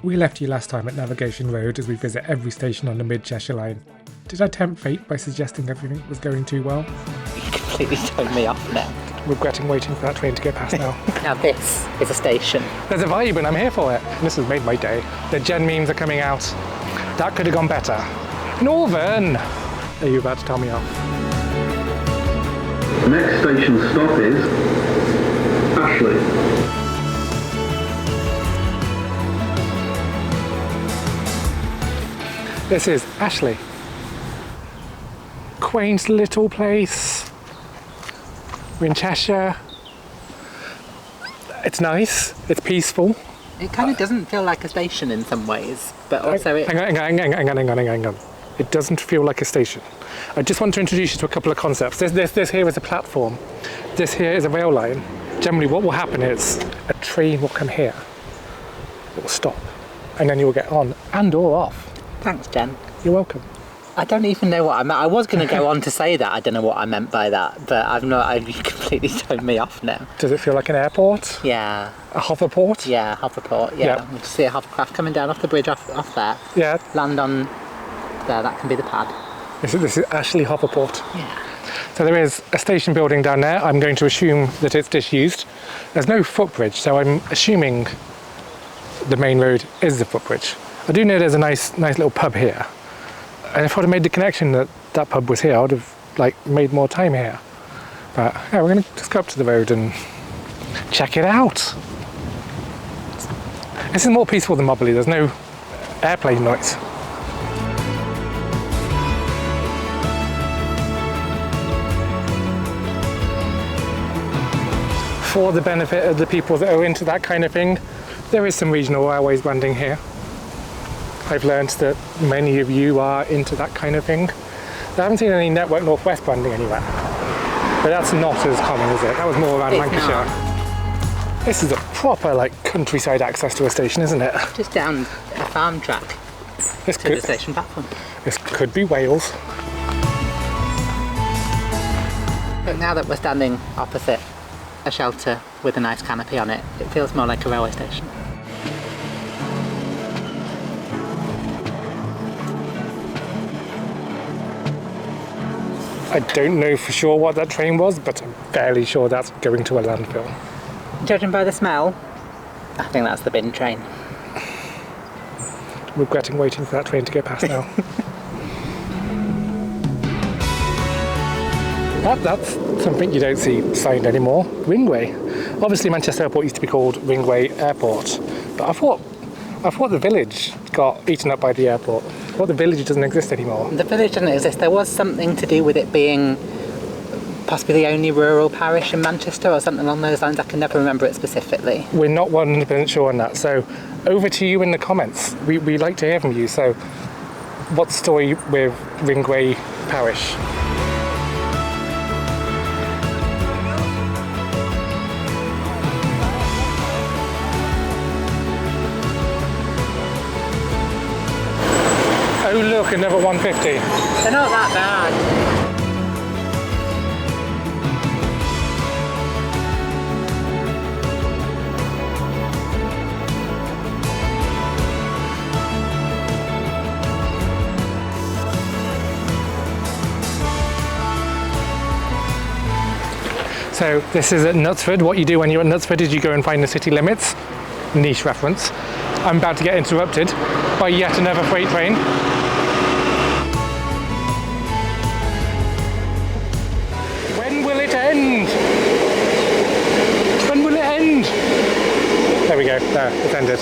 We left you last time at Navigation Road as we visit every station on the Mid Cheshire Line. Did I tempt fate by suggesting everything was going too well? You completely turned me off now. Regretting waiting for that train to go past now. Now this is a station. There's a vibe and I'm here for it. This has made my day. The Gen memes are coming out. That could have gone better. Northern! Are you about to tell me off? The next station stop is Ashley. This is Ashley. Quaint little place. We're in Cheshire. It's nice, it's peaceful. It kind of doesn't feel like a station in some ways, but also Hang on. It doesn't feel like a station. I just want to introduce you to a couple of concepts. This here is a platform. This here is a rail line. Generally what will happen is a train will come here. It will stop. And then you will get on and or off. Thanks, Jen. You're welcome. I don't even know what I meant. I was going to go on to say that. I don't know what I meant by that, but you completely turned me off now. Does it feel like an airport? Yeah. A hoverport? Yeah, hoverport, yeah. We just see a hovercraft coming down off the bridge off there. Yeah. Land on there, that can be the pad. This is Ashley Hoverport. Yeah. So there is a station building down there. I'm going to assume that it's disused. There's no footbridge, so I'm assuming the main road is the footbridge. I do know there's a nice little pub here. And if I'd have made the connection that that pub was here, I would have made more time here. But yeah, we're going to just go up to the road and check it out. This is more peaceful than Mobley. There's no airplane noise. For the benefit of the people that are into that kind of thing, there is some regional railways branding here. I've learned that many of you are into that kind of thing. I haven't seen any Network Northwest branding anywhere. But that's not as common, is it? That was more around Lancashire. Not. This is a proper countryside access to a station, isn't it? Just down a farm track to the station platform. This could be Wales. But now that we're standing opposite a shelter with a nice canopy on it, it feels more like a railway station. I don't know for sure what that train was, but I'm fairly sure that's going to a landfill. Judging by the smell, I think that's the bin train. Regretting waiting for that train to go past now. That's something you don't see signed anymore. Ringway. Obviously Manchester Airport used to be called Ringway Airport, but I thought the village got eaten up by the airport. I thought the village doesn't exist anymore. The village doesn't exist. There was something to do with it being possibly the only rural parish in Manchester or something along those lines. I can never remember it specifically. We're not 100% sure on that, so over to you in the comments. We like to hear from you. So what's the story with Ringway Parish? Oh look, another 150. They're not that bad. So this is at Knutsford. What you do when you're at Knutsford is you go and find the city limits. Niche reference. I'm about to get interrupted by yet another freight train. When will it end? When will it end? There we go, there, it's ended.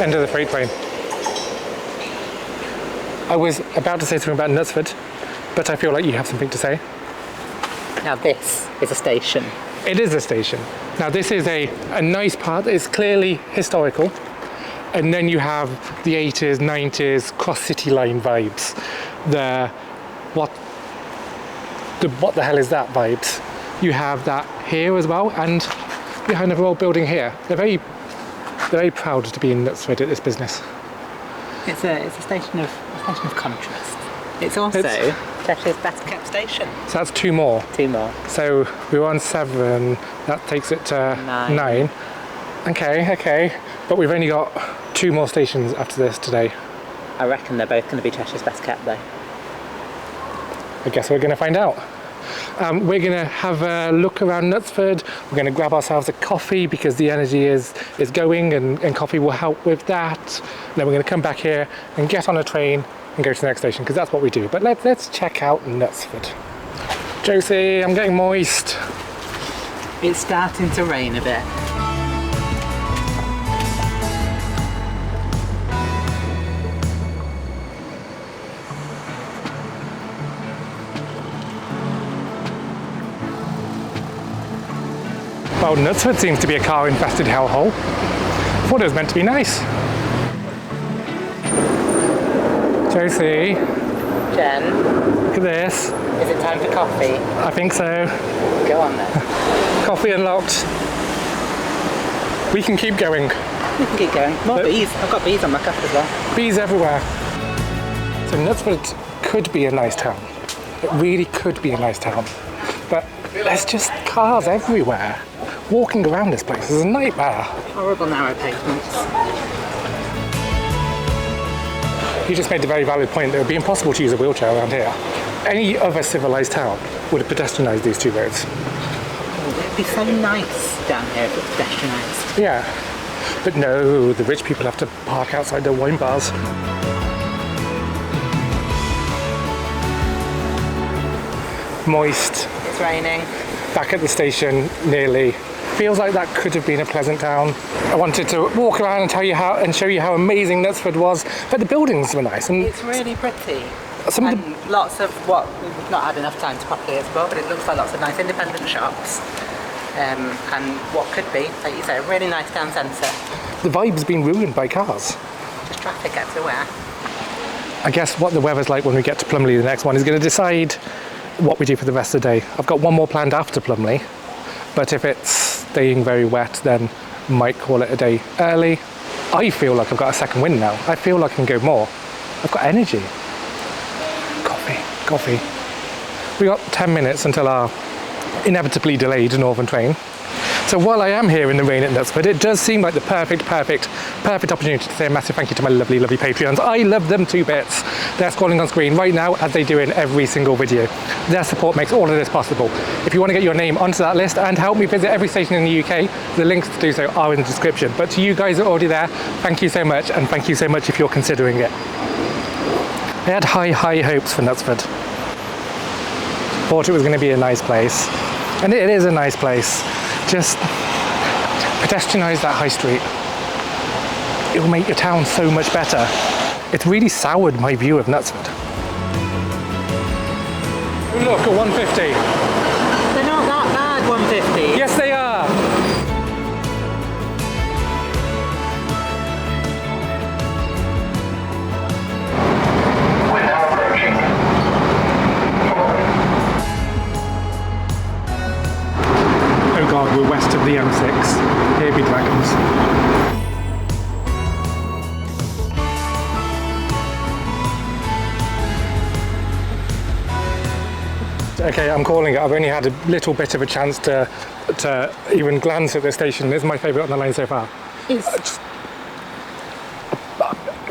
End of the freight train. I was about to say something about Knutsford, but I feel like you have something to say. Now this is a station. It is a station. Now this is a nice part. It's clearly historical. And then you have the 80s, 90s cross city line vibes. The what the hell is that vibes? You have that here as well, and behind the old building here. They're very proud to be in Knutsford at this business. It's a station of contrast. It's also Cheshire's best kept station. So that's two more. Two more. So we were on 7. That takes it to 9. Okay. But we've only got 2 more stations after this today. I reckon they're both going to be Cheshire's best kept though. I guess we're going to find out. We're going to have a look around Knutsford. We're going to grab ourselves a coffee because the energy is going, and coffee will help with that. And then we're going to come back here and get on a train and go to the next station because that's what we do. But let's check out Knutsford. Josie, I'm getting moist. It's starting to rain a bit. Well, Knutsford seems to be a car-infested hellhole. I thought it was meant to be nice. Josie, Jen, look at this. is it time for coffee? I think so. Go on then. Coffee unlocked. We can keep going. We can keep going. More Look. bees. I've got bees on my cup as well. Bees everywhere. So Knutsford could be a nice town. It really could be a nice town. But there's just cars everywhere. Walking around this place is a nightmare. Horrible narrow pavements. You just made a very valid point that it would be impossible to use a wheelchair around here. Any other civilised town would have pedestrianised these 2 roads. It'd be so nice down here if it was pedestrianised. Yeah. But no, the rich people have to park outside their wine bars. Moist. It's raining. Back at the station, nearly. Feels like that could have been a pleasant town. I wanted to walk around and tell you how and show you how amazing Knutsford was, but the buildings were nice. And It's really pretty. some of And lots of what we've not had enough time to properly explore, but it looks like lots of nice independent shops. And what could be, like you say, a really nice town centre. the vibe's been ruined by cars. Just traffic everywhere. I guess what the weather's like when we get to Plumley, the next one, is going to decide what we do for the rest of the day. I've got one more planned after Plumley, but if it's staying very wet, then might call it a day early. I feel like I've got a second wind now. I feel like I can go more. I've got energy. Coffee. We got 10 minutes until our inevitably delayed northern train. So while I am here in the rain at Knutsford, it does seem like the perfect opportunity to say a massive thank you to my lovely Patreons. I love them to bits. They're scrolling on screen right now as they do in every single video. Their support makes all of this possible. If you want to get your name onto that list and help me visit every station in the UK, the links to do so are in the description. But to you guys that are already there, thank you so much, and thank you so much if you're considering it. I had high hopes for Knutsford. Thought it was going to be a nice place. And it is a nice place. Just pedestrianise that high street. It will make your town so much better. It's really soured my view of Knutsford. Look, at 150. They're not that bad, 150. Yes, they are. We're now approaching. Oh God, we're west of the M6. Here be dragons. Okay, I'm calling it. I've only had a little bit of a chance to even glance at the station. This is my favourite on the line so far. It's...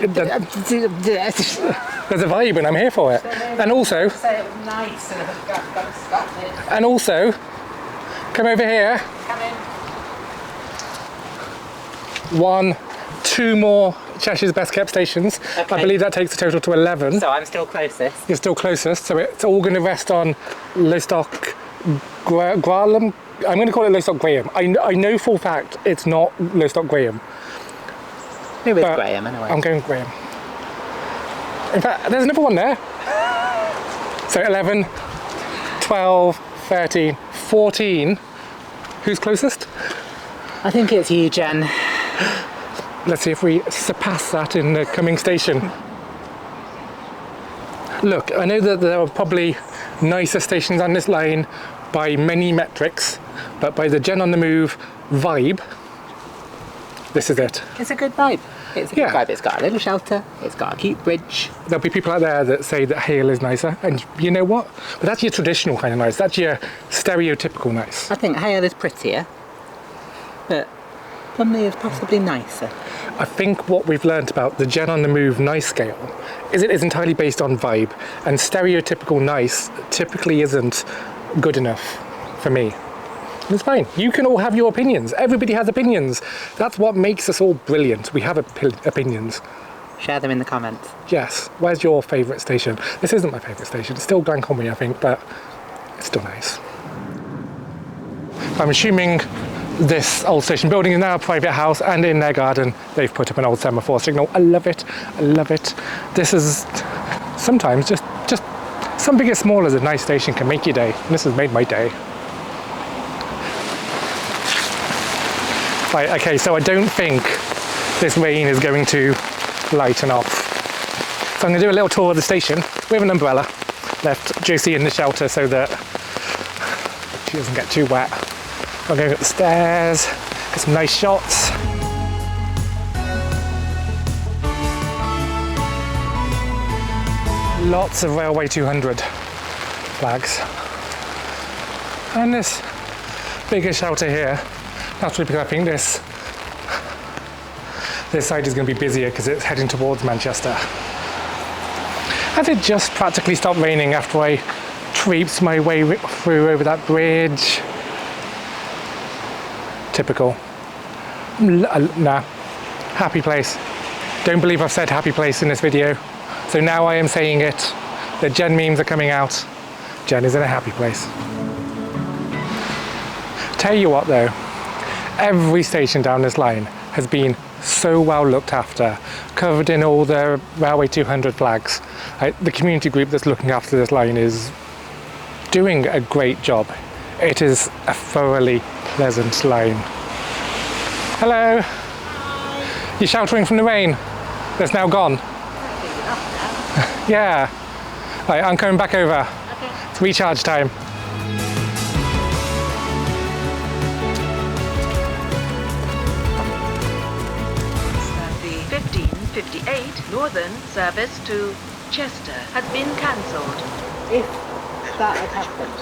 There's a vibe and I'm here for it. And also, Say it was nice and I've got to stop it. and also, come over here. Come in. 1, 2 more Cheshire's best kept stations. Okay. I believe that takes a total to 11. So I'm still closest. You're still closest, so it's all going to rest on Lostock Graham. I'm going to call it Lostock Graham. I know for a fact it's not Lostock Graham. Who is but Graham anyway? I'm going Graham. In fact, there's another one there. So 11, 12, 13, 14. Who's closest? I think it's you, Jen. Let's see if we surpass that in the coming station. Look, I know that there are probably nicer stations on this line by many metrics, but by the Jen on the Move vibe, this is it. It's a good vibe. It's a good Yeah. vibe. It's got a little shelter. It's got a cute bridge. There'll be people out there that say that Hale is nicer, and you know what? But that's your traditional kind of nice. That's your stereotypical nice. I think Hale is prettier, but Plumley is possibly nicer. I think what we've learnt about the Gen on the Move nice scale is it is entirely based on vibe, and stereotypical nice typically isn't good enough for me. It's fine. You can all have your opinions. Everybody has opinions. That's what makes us all brilliant. We have opinions. Share them in the comments. Yes. Where's your favourite station? This isn't my favourite station. It's still Glanconwy, I think, but it's still nice. I'm assuming this old station building is now a private house, and in their garden they've put up an old semaphore signal. I love it. I love it. This is sometimes just something as small as a nice station can make your day. And this has made my day. Right, okay, so I don't think this rain is going to lighten off. So I'm going to do a little tour of the station with an umbrella. Left Josie in the shelter so that she doesn't get too wet. I'm going up the stairs, get some nice shots. Lots of Railway 200 flags. And this bigger shelter here. Naturally, because I think this side is going to be busier because it's heading towards Manchester. Has it just practically stopped raining after I traipsed my way through over that bridge? Typical. Nah. Happy place. Don't believe I've said happy place in this video. So now I am saying it. The Jen memes are coming out. Jen is in a happy place. Tell you what though. Every station down this line has been so well looked after, covered in all the Railway 200 flags. The community group that's looking after this line is doing a great job. It is a thoroughly pleasant line. Hello. Hi. You're sheltering from the rain that's now gone? Yeah. Right, I'm coming back over. Okay. It's recharge time. 1558 Northern service to Chester has been cancelled. If that had happened.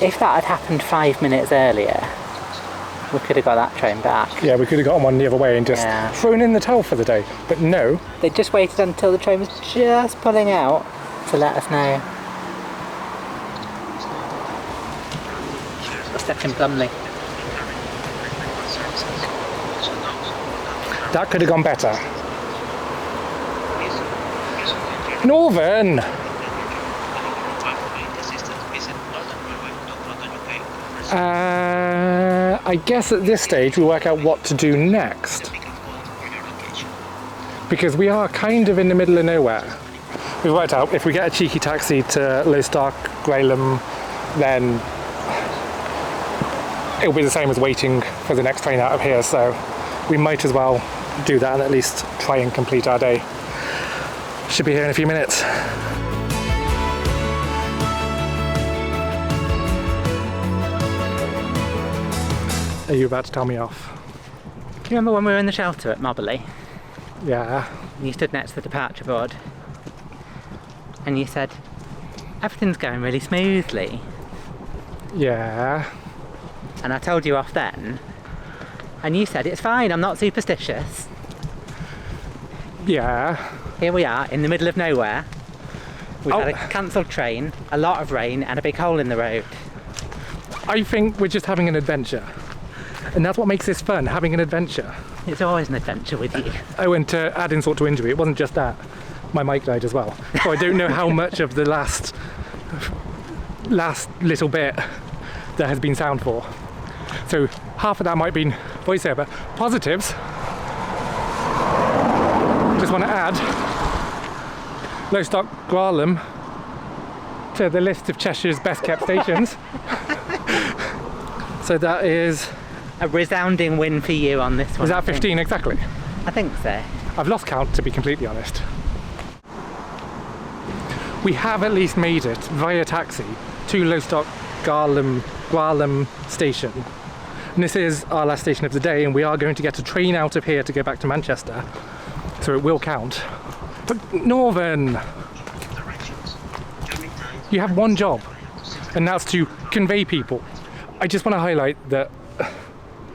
If that had happened 5 minutes earlier, we could have got that train back. Yeah, we could have got one the other way and just thrown in the towel for the day. But no. They just waited until the train was just pulling out to let us know. Stuck in Plumley. That could have gone better. Northern! I guess at this stage we work out what to do next. Because we are kind of in the middle of nowhere. We've worked out if we get a cheeky taxi to Lowestoft, Graham, then it'll be the same as waiting for the next train out of here, so we might as well do that and at least try and complete our day. Should be here in a few minutes. Are you about to tell me off? Do you remember when we were in the shelter at Mobberley? Yeah. You stood next to the departure board and you said, everything's going really smoothly. Yeah. And I told you off then, and you said, it's fine, I'm not superstitious. Yeah. Here we are, in the middle of nowhere. We've had a cancelled train, a lot of rain, and a big hole in the road. I think we're just having an adventure. And that's what makes this fun, having an adventure. It's always an adventure with you. Oh, and to add insult to injury, it wasn't just that. My mic died as well. So I don't know how much of the last little bit there has been sound for. So half of that might have been voiceover. Positives. Just want to add Lowestoft Graham to the list of Cheshire's best kept stations. So that is a resounding win for you on this one. Is that 15 exactly? I think so. I've lost count, to be completely honest. We have at least made it via taxi to Lowestoft Graham station. And this is our last station of the day, and we are going to get a train out of here to go back to Manchester. So it will count. But Northern, you have one job. and that's to convey people. I just want to highlight that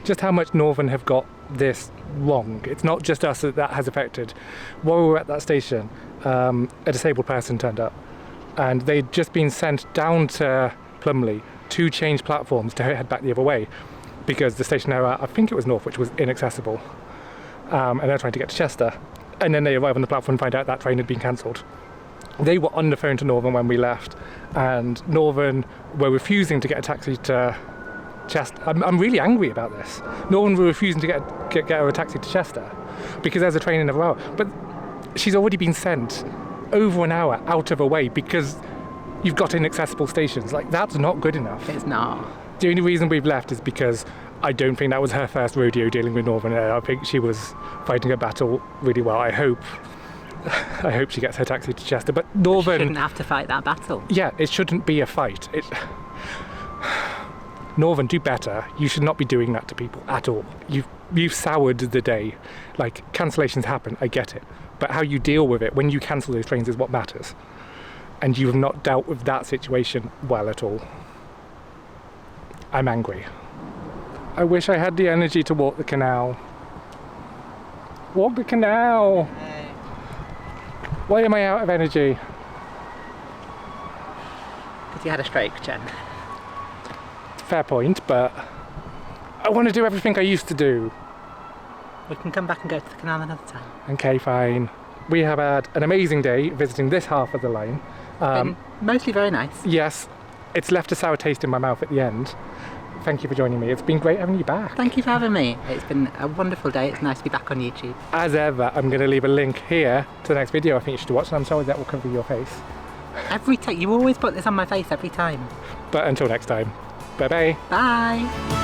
just how much Northern have got this wrong. It's not just us that has affected. While we were at that station, a disabled person turned up, and they'd just been sent down to Plumley to change platforms to head back the other way, because the station they were at, I think it was North, which was inaccessible, and they're trying to get to Chester, and then they arrive on the platform and find out that train had been cancelled. They were on the phone to Northern when we left, and Northern were refusing to get a taxi to Chester. I'm really angry about this. Northern were refusing to get her a taxi to Chester because there's a train in another hour, but she's already been sent over an hour out of her way because you've got inaccessible stations. Like, that's not good enough. It's not. The only reason we've left is because I don't think that was her first rodeo dealing with Northern. I think she was fighting a battle really well. I hope she gets her taxi to Chester. But Northern She shouldn't have to fight that battle. Yeah, it shouldn't be a fight. Northern, do better. You should not be doing that to people at all. You've soured the day. Like, cancellations happen, I get it. But how you deal with it when you cancel those trains is what matters. And you have not dealt with that situation well at all. I'm angry. I wish I had the energy to walk the canal. Walk the canal! Why am I out of energy? Because you had a stroke, Jen. Fair point, but I want to do everything I used to do. We can come back and go to the canal another time. Okay, fine. We have had an amazing day visiting this half of the line. Been mostly very nice. Yes, it's left a sour taste in my mouth at the end. Thank you for joining me. It's been great having you back. Thank you for having me. It's been a wonderful day. It's nice to be back on YouTube. As ever, I'm going to leave a link here to the next video I think you should watch, and I'm sorry that will cover your face. Every time. You always put this on my face every time. But until next time, bye-bye. Bye.